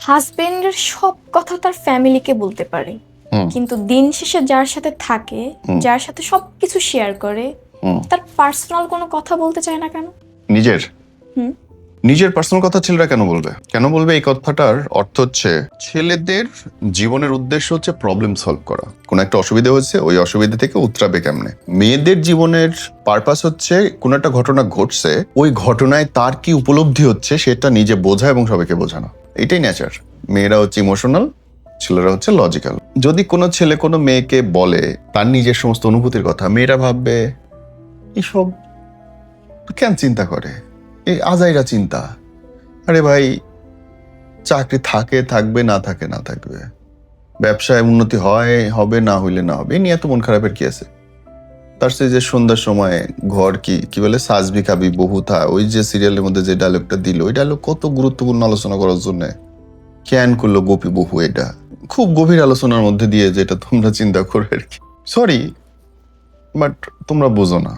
হাজবেন্ডের সব কথা তার ফ্যামিলিকে বলতে পারে, কিন্তু দিন শেষে যার সাথে থাকে, যার সাথে সবকিছু শেয়ার করে, তার পার্সোনাল কোনো কথা বলতে চায় না কেন? নিজের নিজের পার্সোনাল কথা ছেলেরা কেন বলবে? কেন বলবে? এই কথাটার অর্থ হচ্ছে ছেলেদের জীবনের উদ্দেশ্য হচ্ছে প্রবলেম সলভ করা। কোনো একটা অসুবিধা হচ্ছে, ওই অসুবিধা থেকে উতরাবে কেমনে। মেয়েদের জীবনের পারপাস হচ্ছে কোনো একটা ঘটনা ঘটছে, ওই ঘটনায় তার কি উপলব্ধি হচ্ছে সেটা নিজে বোঝা এবং সবাইকে বোঝানো। এটাই নেচার। মেয়েরা হচ্ছে ইমোশনাল, ছেলেরা হচ্ছে লজিক্যাল। যদি কোনো ছেলে কোনো মেয়েকে বলে তার নিজের সমস্ত অনুভূতির কথা, মেয়েরা ভাববে এসব কেন চিন্তা করে, এই আজাইরা চিন্তা। আরে ভাই, চাকরি থাকে থাকবে, না থাকে না থাকবে, ব্যবসায় উন্নতি হয় হবে, না হইলে না হবে, এ নিয়ে এত মন খারাপের কি আছে? তার সে যে সন্ধ্যার সময় ঘর কি বলে সাজবি খাবি বহু থা, ওই যে সিরিয়ালের মধ্যে যে ডায়লগটা দিল, ওই ডায়লগ কত গুরুত্বপূর্ণ আলোচনা করার জন্য ক্যান করলো গোপী বহু। এটা খুব গভীর আলোচনার মধ্যে দিয়ে যেটা তোমরা চিন্তা করে আর কি। সরি, বাট তোমরা বোঝো না।